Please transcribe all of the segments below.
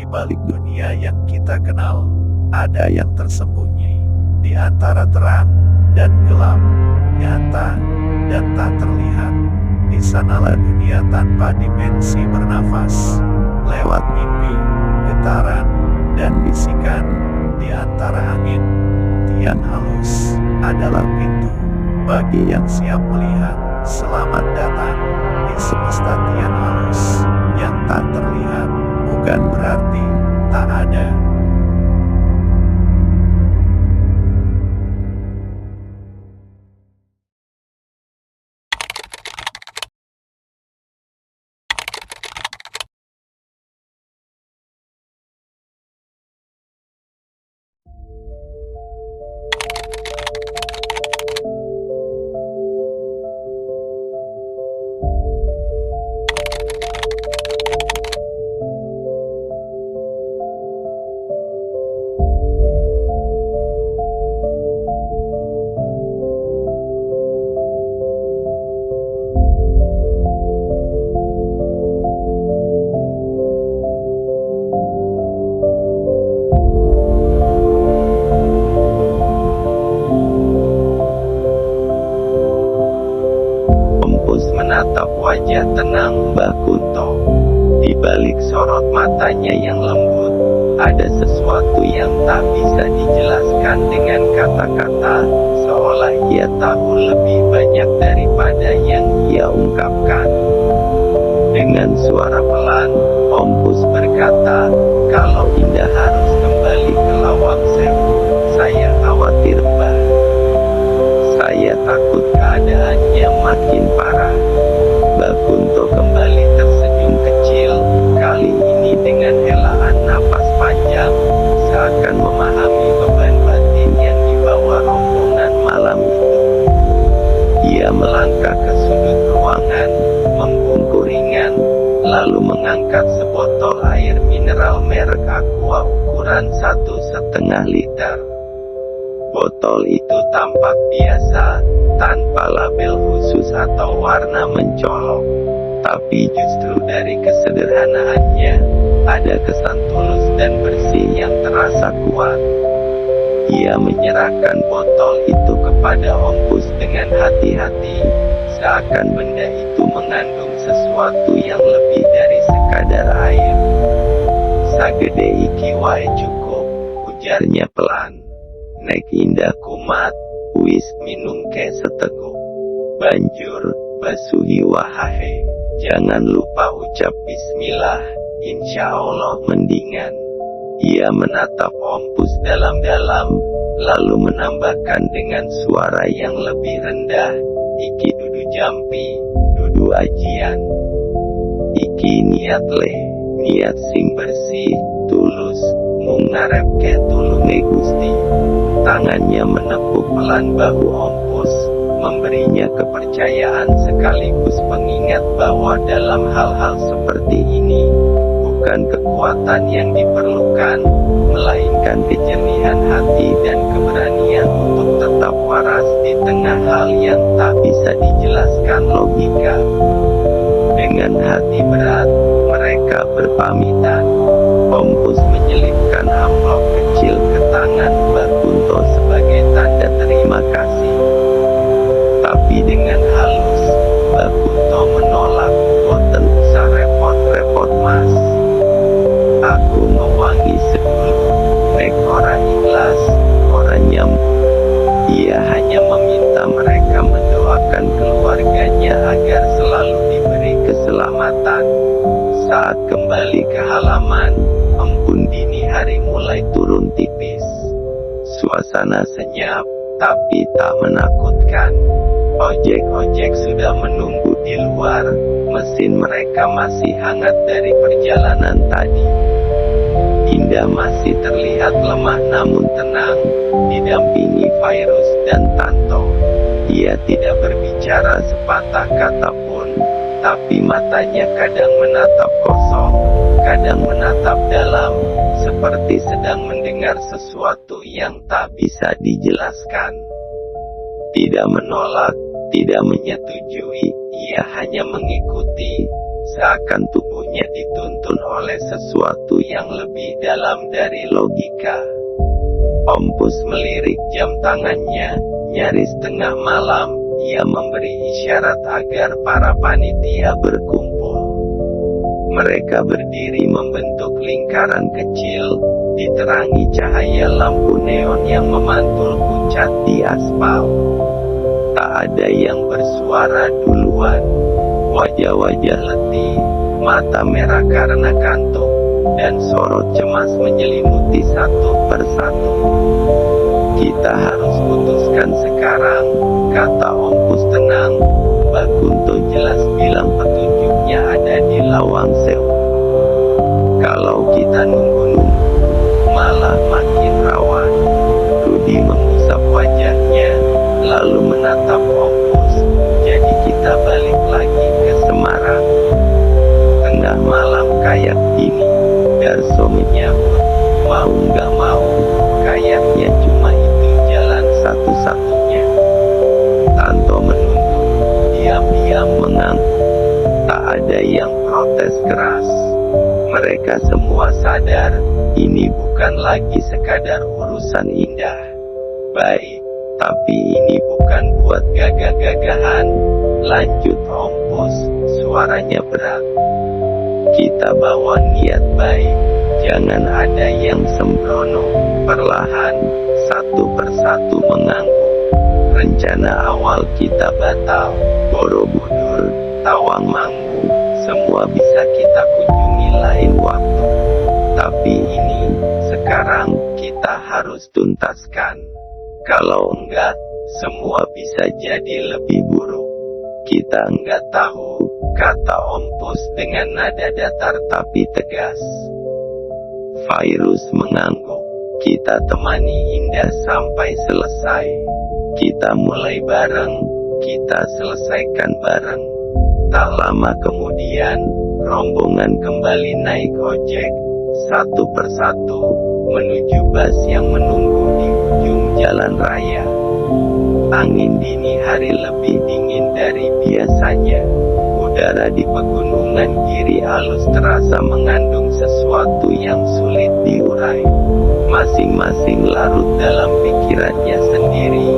Di balik dunia yang kita kenal, ada yang tersembunyi. Di antara terang dan gelap, nyata dan tak terlihat. Di sanalah dunia tanpa dimensi bernafas. Lewat mimpi, getaran, dan bisikan, di antara angin, tiang halus adalah pintu. Bagi yang siap melihat, selamat datang di semesta tiang halus yang tak terlihat. Bukan berarti tak ada. Menatap wajah tenang Mbah Kunto. Di balik sorot matanya yang lembut, ada sesuatu yang tak bisa dijelaskan dengan kata-kata, seolah ia tahu lebih banyak daripada yang ia ungkapkan. Dengan suara pelan, Om Pus berkata, "Kalau Indah harus kembali ke Lawang Sewu, saya khawatir, Mbah. Saya takut keadaannya makin parah." Mbah Kunto kembali tersenyum kecil, kali ini dengan helaan napas panjang, seakan memahami beban batin yang dibawa rombongan malam itu. Ia melangkah ke sudut ruangan, membungkuk ringan, lalu mengangkat sebotol air mineral merek Aqua ukuran 1,5 liter. Botol itu tampak biasa, tanpa label khusus atau warna mencolok. Tapi justru dari kesederhanaannya, ada kesan tulus dan bersih yang terasa kuat. Ia menyerahkan botol itu kepada Om Pus dengan hati-hati, seakan benda itu mengandung sesuatu yang lebih dari sekadar air. "Sagede iki wae cukup," ujarnya pelan. "Nek Indah kumat, wis minumke seteguk. Banjur, basuhi wahahe. Jangan lupa ucap bismillah, insya Allah mendingan." Ia menatap Om Pus dalam-dalam, lalu menambahkan dengan suara yang lebih rendah, "Iki dudu jampi, dudu ajian. Iki niat leh, niat sing bersih, tulus, mung ngarepke tulunge Gusti." Tangannya menepuk pelan bahu Om Pus, memberinya kepercayaan sekaligus pengingat bahwa dalam hal-hal seperti ini, bukan kekuatan yang diperlukan, melainkan kejernihan hati dan keberanian untuk tetap waras di tengah hal yang tak bisa dijelaskan logika. Dengan hati berat, mereka berpamitan. Om Pus menyelipkan amplop kecil ke tangan Mbah Kunto sebagai tanda terima kasih. Tapi dengan halus, Mbah Kunto menolak, "Boten usah repot-repot, Mas. Aku mewangi sedulur. Nek ora ikhlas, ora nyambung." Ia hanya meminta mereka mendoakan keluarganya agar selalu diberi keselamatan. Saat kembali ke halaman, embun dini hari mulai turun tipis. Suasana senyap, tapi tak menakutkan. Ojek-ojek sudah menunggu di luar, mesin mereka masih hangat dari perjalanan tadi. Indah masih terlihat lemah namun tenang, didampingi Virus dan Tanto. Ia tidak berbicara sepatah kata pun, tapi matanya kadang menatap kosong, kadang menatap dalam, seperti sedang mendengar sesuatu yang tak bisa dijelaskan. Tidak menolak, tidak menyetujui, ia hanya mengikuti, seakan tubuhnya dituntun oleh sesuatu yang lebih dalam dari logika. Om Pus melirik jam tangannya, nyaris tengah malam, ia memberi isyarat agar para panitia berkumpul. Mereka berdiri membentuk lingkaran kecil, diterangi cahaya lampu neon yang memantul pucat di aspal. Tak ada yang bersuara duluan. Wajah-wajah letih, mata merah karena kantuk, dan sorot cemas menyelimuti satu persatu. Kita harus putuskan sekarang, kata Om Pus tenang. Mbak Kunto jelas bilang petunjuknya ada di Lawang Sewu. Kalau kita nunggu-nunggu, malah makin rawan. Rudi mengusap wajahnya, lalu menatap Om Pus. Jadi kita balik lagi ke Semarang. Tengah malam kayak gini, Darso menyahut. Mau nggak mau, kayaknya cuma itu jalan satu-satunya. Tanto menunduk, diam-diam mengangguk. Tak ada yang protes keras. Mereka semua sadar, ini bukan lagi sekadar urusan indah. Baik, tapi ini bukan buat gagah-gagahan. Lanjut Om Pus, suaranya berat. Kita bawa niat baik, jangan ada yang sembrono. Perlahan, satu persatu mengangguk. Rencana awal kita batal. Borobudur, Tawangmangu, semua bisa kita kunjungi lain waktu. Tapi ini, sekarang, kita harus tuntaskan. Kalau enggak, semua bisa jadi lebih buruk. Kita enggak tahu, kata Om Pus dengan nada datar tapi tegas. Virus mengangguk. Kita temani Indah sampai selesai. Kita mulai bareng, kita selesaikan bareng. Tak lama kemudian, rombongan kembali naik ojek, satu persatu, menuju bus yang menunggu di ujung jalan raya. Angin dini hari lebih dingin dari biasanya. Udara di pegunungan Giri Alus terasa mengandung sesuatu yang sulit diurai. Masing-masing larut dalam pikirannya sendiri,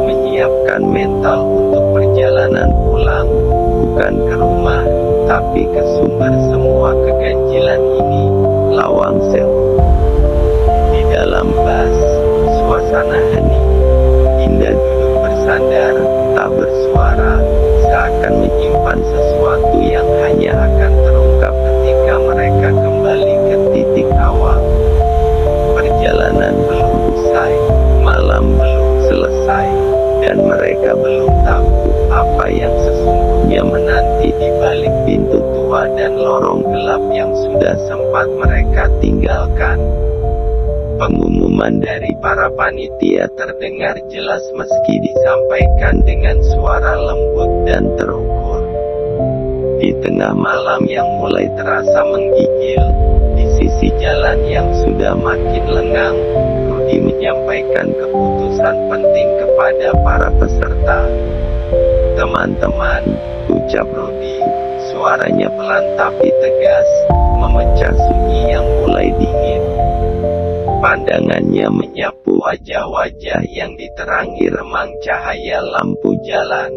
menyiapkan mental untuk perjalanan pulang, bukan ke rumah, tapi ke sumber semua keganjilan ini, Lawang Sewu. Di dalam bus, suasana hening. Indah duduk bersandar, tak bersuara, seakan menyimpan sesuatu yang hanya akan terungkap ketika mereka kembali ke titik awal. Perjalanan belum usai, malam belum selesai, dan mereka belum tahu apa yang sesungguhnya menanti di balik pintu tua dan lorong gelap yang sudah sempat mereka tinggalkan. Pengumuman dari para panitia terdengar jelas meski disampaikan dengan suara lembut dan terukur. Di tengah malam yang mulai terasa menggigil, di sisi jalan yang sudah makin lengang, Rudi menyampaikan keputusan penting kepada para peserta. Teman-teman, ucap Rudi, suaranya pelan tapi tegas, memecah sunyi yang mulai dingin. Pandangannya menyapu wajah-wajah yang diterangi remang cahaya lampu jalan.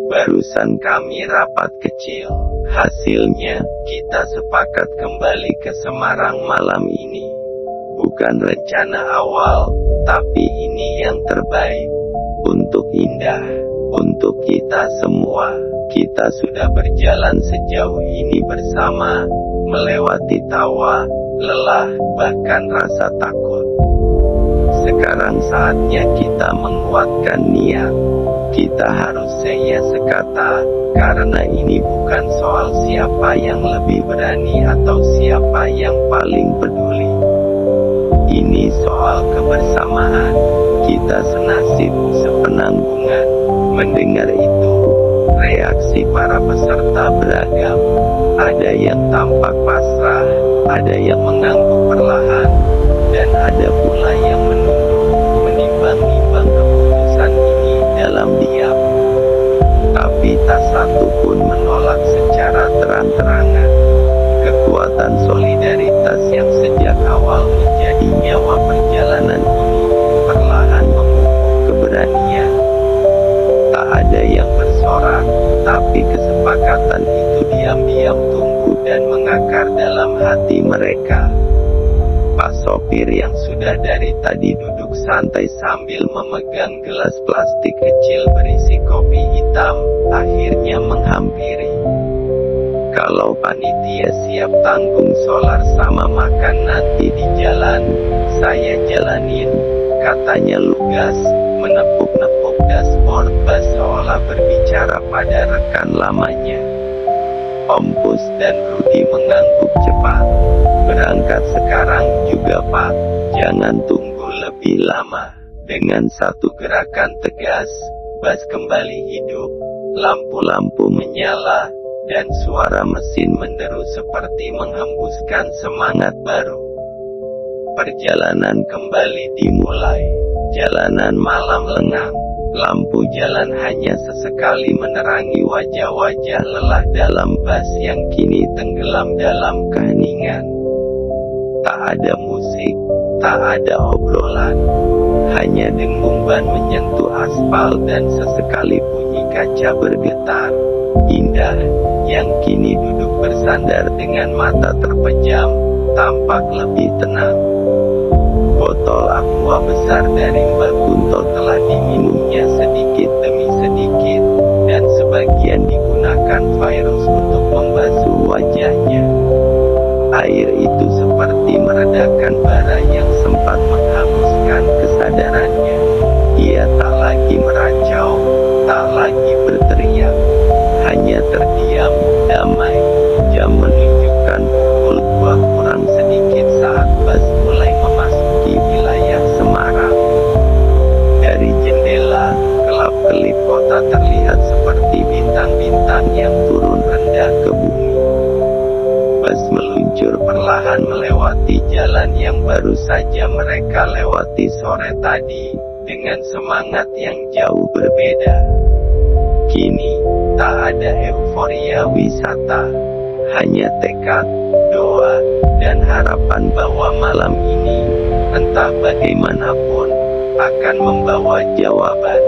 Barusan kami rapat kecil. Hasilnya, kita sepakat kembali ke Semarang malam ini. Bukan rencana awal, tapi ini yang terbaik. Untuk Indah, untuk kita semua. Kita sudah berjalan sejauh ini bersama, melewati tawa, lelah, bahkan rasa takut. Sekarang saatnya kita menguatkan niat. Kita harus saya sekata, karena ini bukan soal siapa yang lebih berani atau siapa yang paling peduli. Ini soal kebersamaan. Kita senasib, sepenanggungan. Mendengar itu, reaksi para peserta beragam. Ada yang tampak pasrah, ada yang mengangguk perlahan, dan ada pula yang menunduk, menimbang-nimbang keputusan ini dalam diam. Tapi tapi tak satu pun menolak secara terang-terangan. Kekuatan solidaritas yang sejak awal menjadi nyawa perjalanan ini, perlahan memupuk keberanian. Tak ada yang bersorak, tapi kesepakatan itu diam-diam tumbuh dan mengakar dalam hati mereka. Pak sopir yang sudah dari tadi duduk santai sambil memegang gelas plastik kecil berisi kopi hitam, akhirnya menghampiri. Kalau panitia siap tanggung solar sama makan nanti di jalan, saya jalanin, katanya lugas, menepuk-nepuk dashboard bus seolah berbicara pada rekan lamanya. Om Pus dan Rudi mengangguk cepat. Berangkat sekarang juga Pak, jangan tunggu lebih lama. Dengan satu gerakan tegas, bus kembali hidup, lampu-lampu menyala, dan suara mesin menderu seperti menghembuskan semangat baru. Perjalanan kembali dimulai. Jalanan malam lengang. Lampu jalan hanya sesekali menerangi wajah-wajah lelah dalam bus yang kini tenggelam dalam keheningan. Tak ada musik, tak ada obrolan. Hanya dengung ban menyentuh aspal dan sesekali bunyi kaca bergetar. Indah, yang kini duduk bersandar dengan mata terpejam, tampak lebih tenang. Botol aqua besar dari Mbak Kunto telah diminumnya sedikit demi sedikit, dan sebagian digunakan Virus untuk membasuh wajahnya. Air itu seperti meredakan bara yang sempat menghanguskan kesadarannya. Ia tak lagi meracau, tak lagi berteriak, hanya terdiam, damai. Jam menunjukkan pukul 2 kurang sedikit saat bus mulai memasuki wilayah Semarang. Dari jendela, kelap-kelip kota terlihat seperti bintang-bintang yang turun rendah ke bumi. Bus meluncur perlahan melewati jalan yang baru saja mereka lewati sore tadi, dengan semangat yang jauh berbeda. Kini, tak ada euforia wisata, hanya tekad, doa, dan harapan bahwa malam ini, entah bagaimanapun, akan membawa jawaban.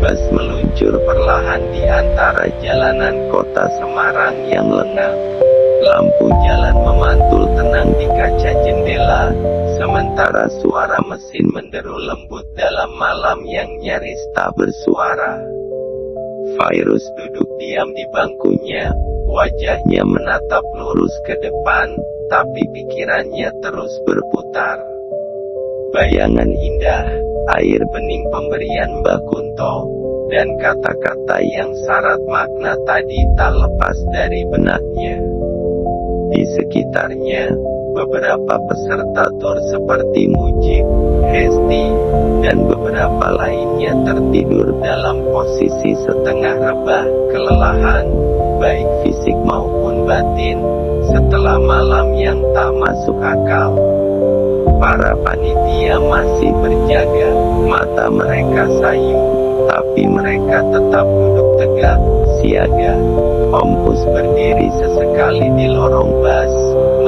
Bus meluncur perlahan di antara jalanan kota Semarang yang lengang. Lampu jalan memantul tenang di kaca jendela, sementara suara mesin menderu lembut dalam malam yang nyaris tak bersuara. Virus duduk diam di bangkunya, wajahnya menatap lurus ke depan, tapi pikirannya terus berputar. Bayangan indah, air bening pemberian Mbak Kunto, dan kata-kata yang syarat makna tadi tak lepas dari benaknya. Di sekitarnya, beberapa peserta tur seperti Mujib, Hesti, dan beberapa lainnya tertidur dalam posisi setengah rebah, kelelahan, baik fisik maupun batin, setelah malam yang tak masuk akal. Para panitia masih berjaga, mata mereka sayu, tapi mereka tetap duduk tegak, siaga. Om Pus berdiri sesekali di lorong bus,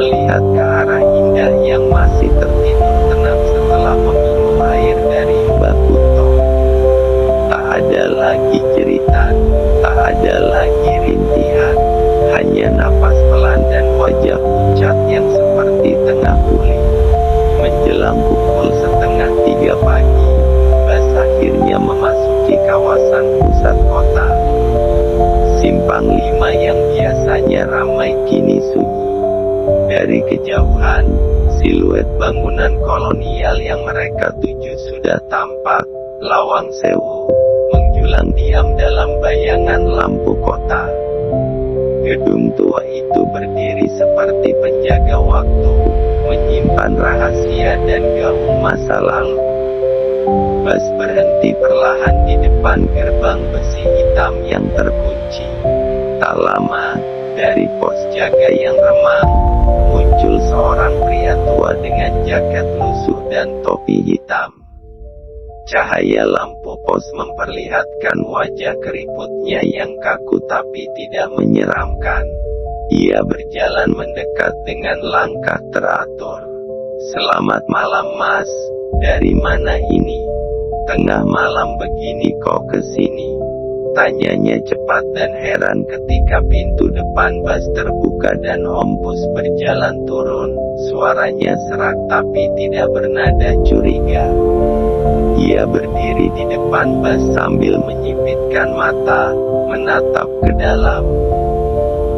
melihat ke arah Indah yang masih tertidur tenang setelah meminum air dari Mbak Kunto. Tak ada lagi jeritan, tak ada lagi rintihan, hanya napas pelan dan wajah pucat yang seperti tengah pulih. Menjelang pukul 2:30 pagi, bus akhirnya memasuki kawasan pusat kota. Simpang 5 yang biasanya ramai kini sunyi. Dari kejauhan, siluet bangunan kolonial yang mereka tuju sudah tampak, Lawang Sewu, menjulang diam dalam bayangan lampu kota. Gedung tua itu berdiri seperti penjaga waktu, menyimpan rahasia dan gaung masa lalu. Bus berhenti perlahan di depan gerbang besi hitam yang terkunci. Tak lama, dari pos jaga yang remang, muncul seorang pria tua dengan jaket lusuh dan topi hitam. Cahaya lampu pos memperlihatkan wajah keriputnya yang kaku tapi tidak menyeramkan. Ia berjalan mendekat dengan langkah teratur. "Selamat malam, Mas. Dari mana ini? Tengah malam begini kok kesini?" Tanyanya cepat dan heran ketika pintu depan bus terbuka dan Om Pus berjalan turun. Suaranya serak tapi tidak bernada curiga. Ia berdiri di depan bus sambil menyipitkan mata, menatap ke dalam.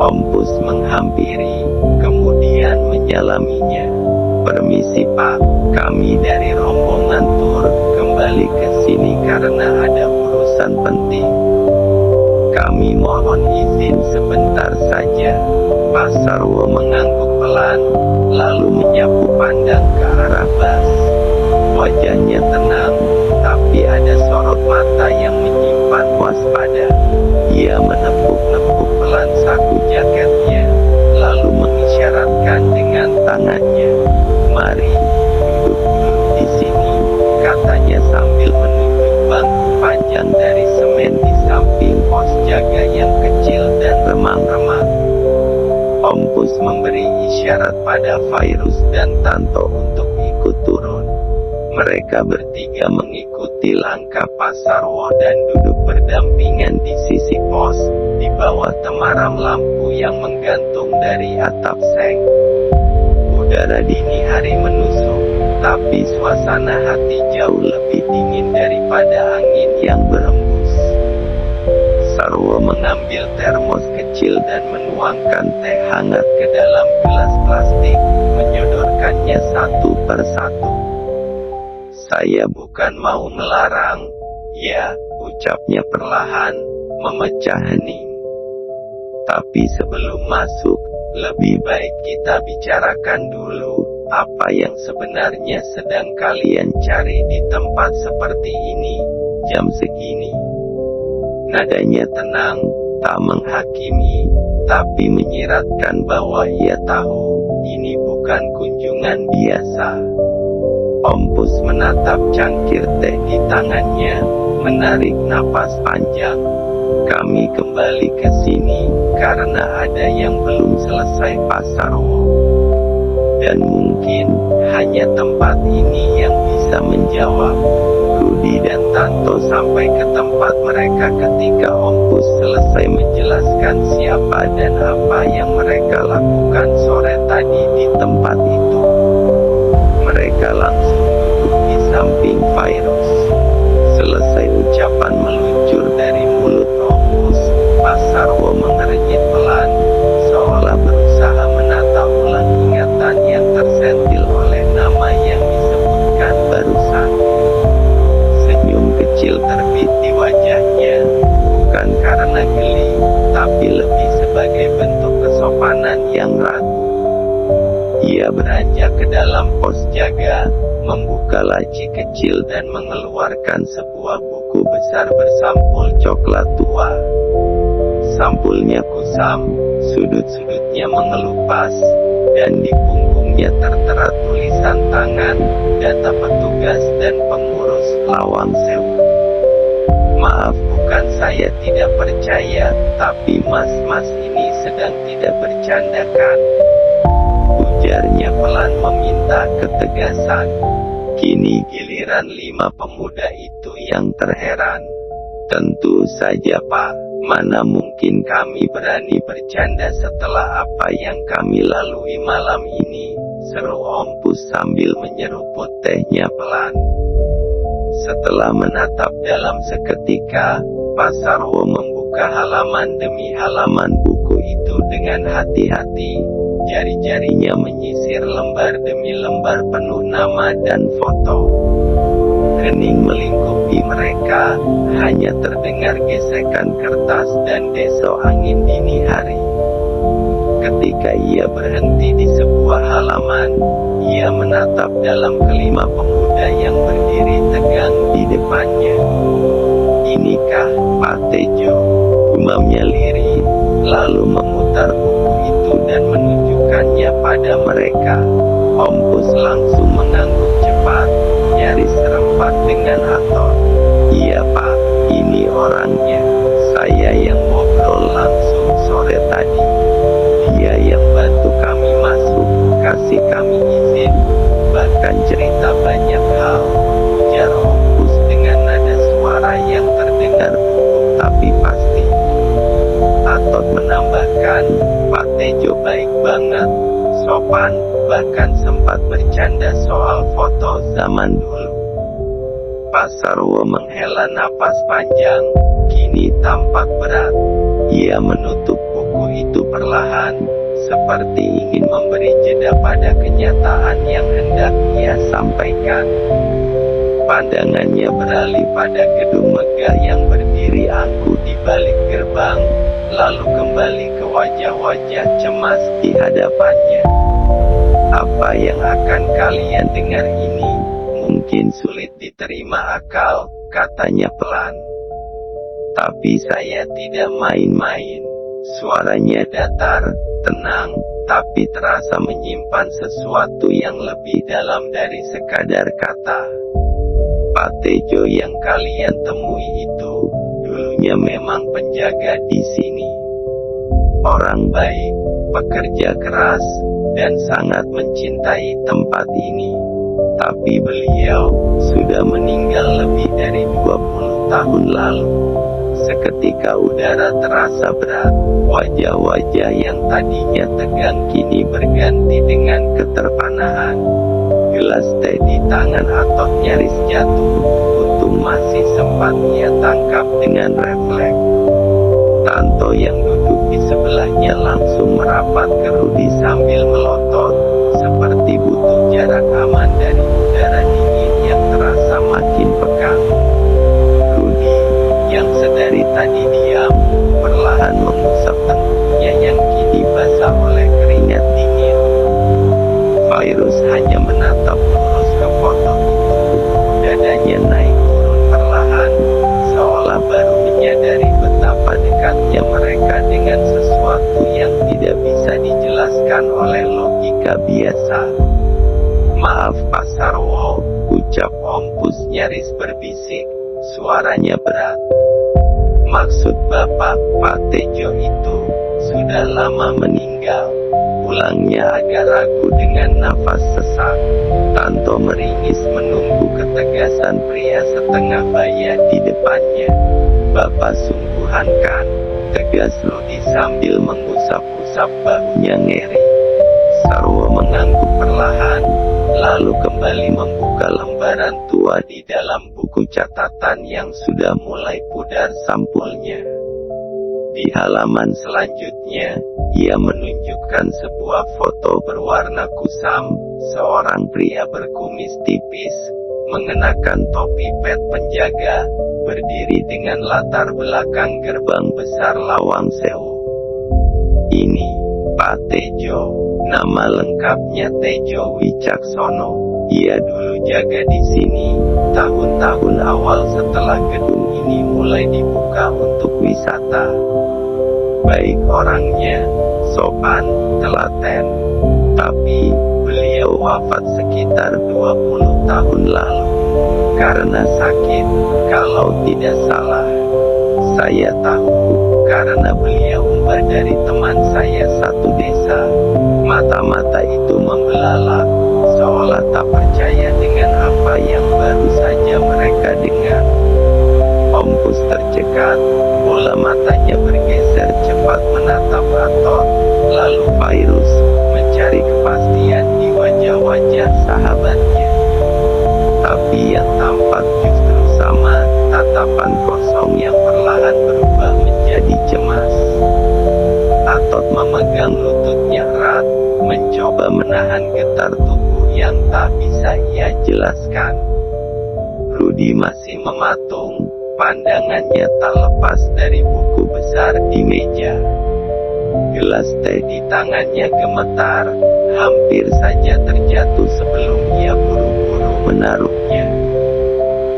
Om Pus menghampiri, kemudian menyalaminya. "Permisi Pak, kami dari rombongan tur, kembali ke sini karena ada urusan penting. Kami mohon izin sebentar saja." Pak Sarwo mengangguk pelan, lalu menyapu pandang ke arah bus. Wajahnya tenang, tapi ada sorot mata yang menyimpan waspada. Ia menepuk-nepuk pelan saku jaketnya, lalu mengisyaratkan dengan tangannya. "Mari, duduk dulu di sini," katanya sambil menunjuk bangku panjang dari semen di samping pos jaga yang kecil dan remang-remang. Om Pus memberi isyarat pada Virus dan Tanto untuk ikut turun. Mereka bertiga mengikuti langkah Pak Sarwo dan duduk berdampingan di sisi pos, di bawah temaram lampu yang menggantung dari atap seng. Udara dini hari menusuk, tapi suasana hati jauh lebih dingin daripada angin yang berembus. Sarwo mengambil termos kecil dan menuangkan teh hangat ke dalam gelas plastik, menyodorkannya satu persatu. "Saya bukan mau melarang, ya," ucapnya perlahan, memecah hening. "Tapi sebelum masuk, lebih baik kita bicarakan dulu, apa yang sebenarnya sedang kalian cari di tempat seperti ini, jam segini." Nadanya tenang, tak menghakimi, tapi menyiratkan bahwa ia tahu, ini bukan kunjungan biasa. Om Pus menatap cangkir teh di tangannya, menarik napas panjang. "Kami kembali ke sini, karena ada yang belum selesai Pak Sarwo. Dan mungkin, hanya tempat ini yang bisa menjawab." Rudi dan Tanto sampai ke tempat mereka ketika Om Pus selesai menjelaskan siapa dan apa yang mereka lakukan sore tadi di tempat itu. Mereka langsung duduk di samping Virus. Selesai ucapan meluncur dari mulut Om Pus, Pak Sarwo mengernyit pelan, seolah berusaha menata ulang ingatan yang tersentil oleh nama yang disebutkan barusan. Senyum kecil terbit di wajahnya, bukan karena geli, tapi lebih sebagai bentuk kesopanan yang ragu. Ia beranjak ke dalam pos jaga, membuka laci kecil dan mengeluarkan sebuah buku besar bersampul coklat tua. Sampulnya kusam, sudut-sudutnya mengelupas, dan di punggungnya tertera tulisan tangan, data petugas dan pengurus Lawang Sewu. "Maaf, bukan saya tidak percaya, tapi mas-mas ini sedang tidak bercanda kan?" ujarnya pelan meminta ketegasan. Kini giliran 5 pemuda itu yang terheran. "Tentu saja Pak, mana mungkin kami berani bercanda setelah apa yang kami lalui malam ini," seru Om Pus sambil menyeruput tehnya pelan. Setelah menatap dalam seketika, Pak Sarwo membuka halaman demi halaman buku itu dengan hati-hati. Jari-jarinya menyisir lembar demi lembar penuh nama dan foto. Hening melingkupi mereka, hanya terdengar gesekan kertas dan desok angin dini hari. Ketika ia berhenti di sebuah halaman, ia menatap dalam kelima pemuda yang berdiri tegang di depannya. "Inikah Pak Tejo?" gumamnya lirih, lalu memutar buku itu dan menunjukkannya pada mereka. Om Pus langsung mengangguk cepat. cepat, nyaris serempak dengan Aton. Iya Pak, ini orangnya. Saya yang ngobrol langsung sore tadi. Dia yang bantu kami masuk, kasih kami izin, bahkan cerita banyak hal, ujar Ompus dengan nada suara yang terdengar gugup tapi pasti. Atot menambahkan, Pak Tejo baik banget, sopan, bahkan sempat bercanda soal foto zaman dulu. Pak Sarwo menghela napas panjang, kini tampak berat. Ia menutup buku itu perlahan, seperti ingin memberi jeda pada kenyataan yang hendak ia sampaikan. Pandangannya beralih pada gedung megah yang berdiri angkuh di balik gerbang, lalu kembali ke wajah-wajah cemas di hadapannya. Apa yang akan kalian dengar ini mungkin sulit diterima akal, katanya pelan. Tapi saya tidak main-main. Suaranya datar, tenang, tapi terasa menyimpan sesuatu yang lebih dalam dari sekadar kata. Pak Tejo yang kalian temui itu, dulunya memang penjaga di sini. Orang baik, pekerja keras, dan sangat mencintai tempat ini. Tapi beliau sudah meninggal lebih dari 20 tahun lalu. Seketika udara terasa berat, wajah-wajah yang tadinya tegang kini berganti dengan keterpanahan. Gelas teh di tangan Atot nyaris jatuh, untung masih sempat ia tangkap dengan refleks. Tanto yang duduk di sebelahnya langsung merapat ke Rudi sambil melotot, seperti butuh jarak aman dari udara dingin yang terasa makin pekat. Rudi, yang sedari tadi diam, perlahan mengusap tengkuknya yang kini basah oleh keringat dingin. Virus hanya menatap lurus ke foto itu, dadanya naik turun perlahan, seolah baru menyadari betapa dekatnya mereka dengan sesuatu yang tidak bisa dijelaskan oleh logika biasa. Maaf Pak Sarwo, ucap Ompus nyaris berbisik, suaranya berat. Maksud Bapak, Pak Tejo itu, sudah lama meninggal. Ulangnya agak ragu dengan nafas sesak. Tanto meringis menunggu ketegasan pria setengah baya di depannya. Bapak sungguhan kan, tegas Rudi sambil mengusap-usap bahunya ngeri. Sarwo mengangguk perlahan, lalu kembali membuka lembaran tua di dalam buku catatan yang sudah mulai pudar sampulnya. Di halaman selanjutnya, ia menunjukkan sebuah foto berwarna kusam, seorang pria berkumis tipis, mengenakan topi pet penjaga, berdiri dengan latar belakang gerbang besar Lawang Sewu. Ini, Pak Tejo, nama lengkapnya Tejo Wicaksono. Ia dulu jaga di sini, tahun-tahun awal setelah gedung ini mulai dibuka untuk wisata. Baik orangnya, sopan, telaten. Tapi, beliau wafat sekitar 20 tahun lalu. Karena sakit, kalau tidak salah. Saya tahu, karena beliau umbar dari teman saya satu desa. Mata-mata itu membelalak, seolah tak percaya dengan apa yang baru saja mereka dengar. Ompus tercekat, bola matanya bergeser cepat menatap Atot, lalu Virus, mencari kepastian di wajah-wajah sahabatnya. Tapi yang tampak justru sama, tatapan kosong yang perlahan berubah menjadi cemas. Atot memegang lututnya erat, mencoba menahan getar tubuh yang tak bisa ia jelaskan. Rudi masih mematung, pandangannya tak lepas dari buku besar di meja. Gelas teh di tangannya gemetar, hampir saja terjatuh sebelum ia buru-buru menaruhnya.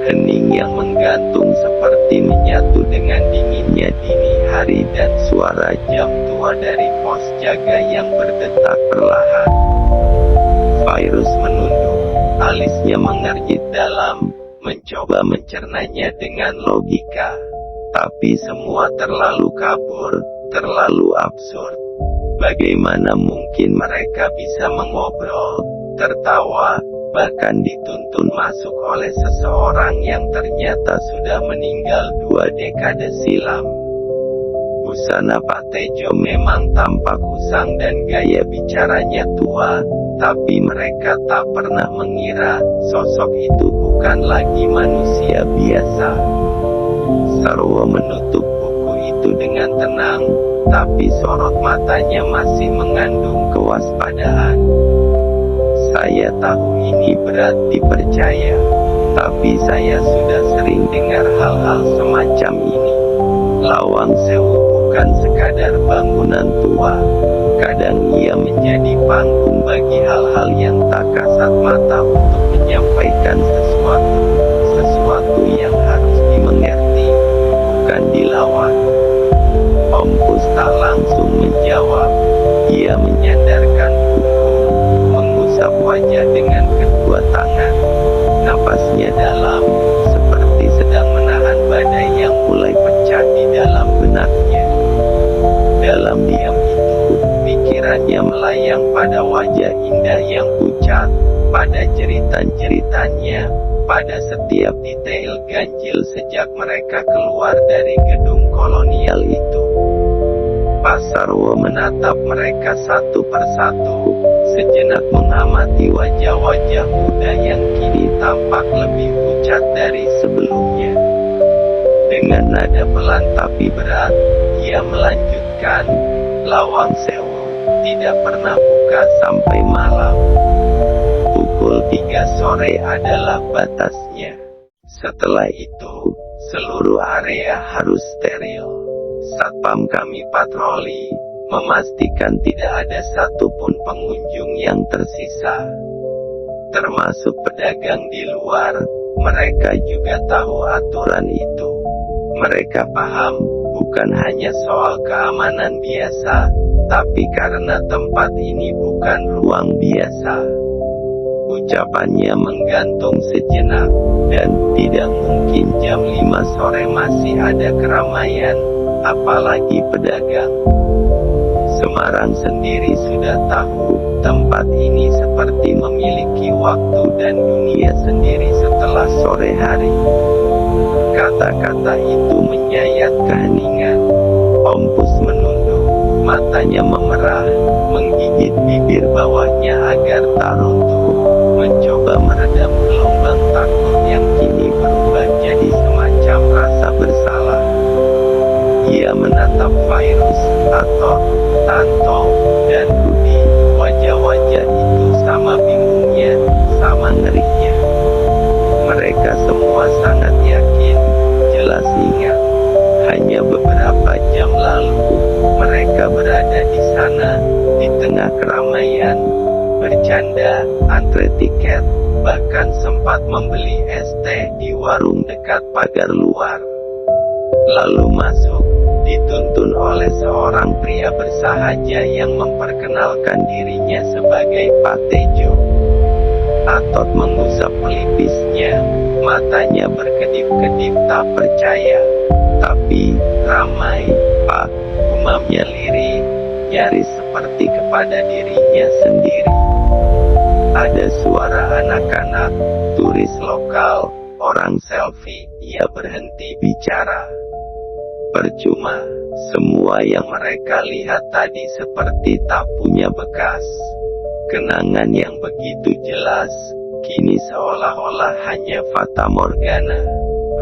Hening yang menggantung seperti menyatu dengan dinginnya dini hari dan suara jam tua dari pos jaga yang berdetak perlahan. Virus menunduk, Alisnya mengernyit dalam, mencoba mencernanya dengan logika. Tapi semua terlalu kabur, terlalu absurd. Bagaimana mungkin mereka bisa mengobrol, tertawa, bahkan dituntun masuk oleh seseorang yang ternyata sudah meninggal 2 dekade silam? Busana Pak Tejo memang tampak usang dan gaya bicaranya tua, tapi mereka tak pernah mengira sosok itu bukan lagi manusia biasa. Sarwo menutup buku itu dengan tenang, tapi sorot matanya masih mengandung kewaspadaan. Saya tahu ini berat dipercaya, tapi saya sudah sering dengar hal-hal semacam ini. Lawang Sewu bukan sekadar bangunan tua. Kadang ia menjadi panggung bagi hal-hal yang tak kasat mata untuk menyampaikan sesuatu yang harus dimengerti, bukan dilawan. Om Pus tak langsung menjawab. Ia menyandarkan buku, mengusap wajah dengan kedua tangan. Napasnya dalam, seperti sedang menahan badai yang mulai pecah di dalam benaknya. Dalam diam itu, pikirannya melayang pada wajah indah yang pucat, pada jeritan-jeritannya, pada setiap detail ganjil sejak mereka keluar dari gedung kolonial itu. Pak Sarwo menatap mereka satu persatu, sejenak mengamati wajah-wajah muda yang kini tampak lebih pucat dari sebelumnya. Dengan nada pelan tapi berat, ia melanjutkan, Lawang Sewu tidak pernah buka sampai malam. Pukul 3 sore adalah batasnya. Setelah itu, seluruh area harus steril. Satpam kami patroli, memastikan tidak ada satupun pengunjung yang tersisa. Termasuk pedagang di luar, mereka juga tahu aturan itu. Mereka paham, bukan hanya soal keamanan biasa, tapi karena tempat ini bukan ruang biasa. Ucapannya menggantung sejenak, dan tidak mungkin jam 5 sore masih ada keramaian, apalagi pedagang. Semarang sendiri sudah tahu, tempat ini seperti memiliki waktu dan dunia sendiri setelah sore hari. Kata-kata itu menyayat keheningan. Om Pus menunduk, matanya memerah, menggigit bibir bawahnya agar tak runtuh, mencoba meredam gelombang takut yang kini berubah jadi semacam rasa bersalah. Ia menatap Virus, Atok, Tanto, dan Rudi. Wajah-wajah itu sama bingungnya, sama ngerinya. Mereka semua sangat yakin, jelas ingat. Hanya beberapa jam lalu, mereka berada di sana, di tengah keramaian, bercanda, antre tiket, bahkan sempat membeli es teh di warung dekat pagar luar. Lalu masuk, dituntun oleh seorang pria bersahaja yang memperkenalkan dirinya sebagai Pak Tejo. Atot mengusap pelipisnya, matanya berkedip-kedip tak percaya. Tapi, ramai, Pak, gumamnya lirih, nyaris seperti kepada dirinya sendiri. Ada suara anak-anak, turis lokal, orang selfie. Ia berhenti bicara. Percuma, semua yang mereka lihat tadi seperti tak punya bekas. Kenangan yang begitu jelas, kini seolah-olah hanya fata morgana.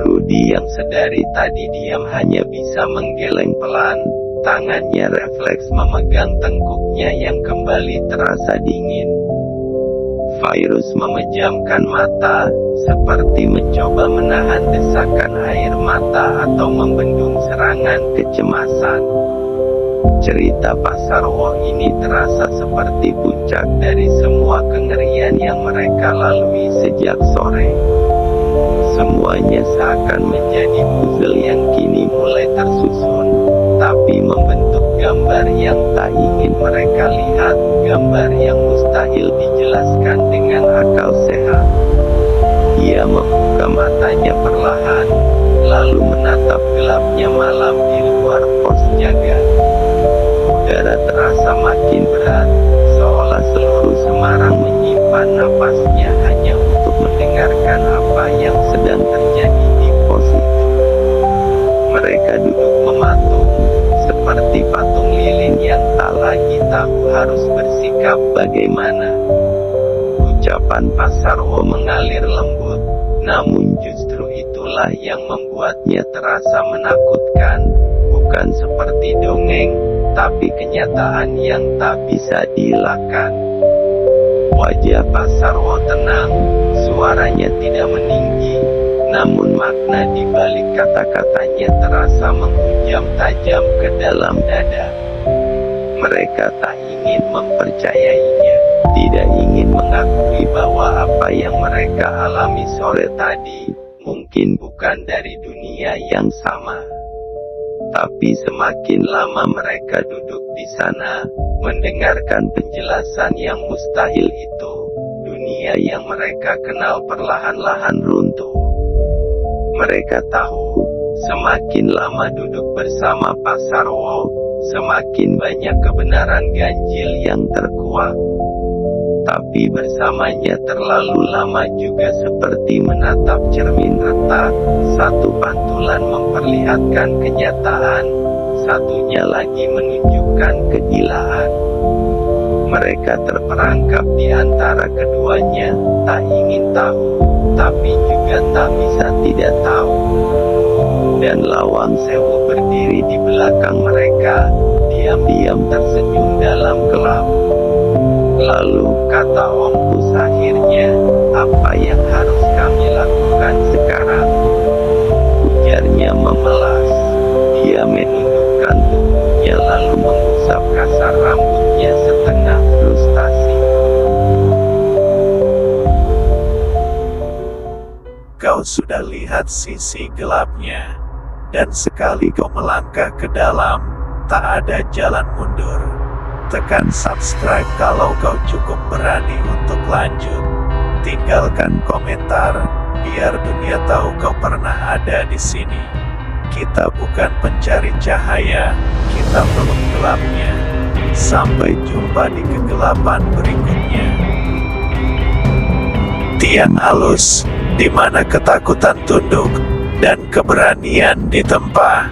Rudi yang sedari tadi diam hanya bisa menggeleng pelan, tangannya refleks memegang tengkuknya yang kembali terasa dingin. Virus memejamkan mata, seperti mencoba menahan desakan air mata atau membendung serangan kecemasan. Cerita Pak Sarwo ini terasa seperti puncak dari semua kengerian yang mereka lalui sejak sore. Semuanya seakan menjadi puzzle yang kini mulai tersusun, tapi membentuk gambar yang tak ingin mereka lihat, gambar yang mustahil dijelaskan dengan akal sehat. Ia membuka matanya perlahan, lalu menatap gelapnya malam di luar pos jaga. Udara terasa makin berat, seolah seluruh Semarang menyimpan napasnya hanya untuk mendengarkan apa yang sedang terjadi di pos itu. Mereka duduk mematung, seperti patung lilin yang tak lagi tahu harus bersikap bagaimana. Ucapan Pak Sarwo mengalir lembut, namun justru itulah yang membuatnya terasa menakutkan, bukan seperti dongeng, tapi kenyataan yang tak bisa dielakkan. Wajah Pak Sarwo tenang, suaranya tidak meninggi, namun makna di balik kata-katanya terasa menghujam tajam ke dalam dada. Mereka tak ingin mempercayainya, tidak ingin mengakui bahwa apa yang mereka alami sore tadi mungkin bukan dari dunia yang sama. Tapi semakin lama mereka duduk di sana, mendengarkan penjelasan yang mustahil itu, dunia yang mereka kenal perlahan-lahan runtuh. Mereka tahu, semakin lama duduk bersama Pak Sarwo, semakin banyak kebenaran ganjil yang terkuak. Tapi bersamanya terlalu lama juga seperti menatap cermin retak, satu pantulan memperlihatkan kenyataan, satunya lagi menunjukkan kegilaan. Mereka terperangkap di antara keduanya, tak ingin tahu, tapi juga tak bisa tidak tahu. Dan Lawang Sewu berdiri di belakang mereka, diam-diam tersenyum dalam gelap. Lalu, kata Om Pus akhirnya, apa yang harus kami lakukan sekarang? Ujarnya memelas. Dia menundukkan tubuhnya lalu mengusap kasar rambutnya setengah frustasi. Kau sudah lihat sisi gelapnya, dan sekali kau melangkah ke dalam, tak ada jalan mundur. Tekan subscribe kalau kau cukup berani untuk lanjut. Tinggalkan komentar, biar dunia tahu kau pernah ada di sini. Kita bukan pencari cahaya, kita peluk gelapnya. Sampai jumpa di kegelapan berikutnya. Tiang halus, di mana ketakutan tunduk, dan keberanian ditempa.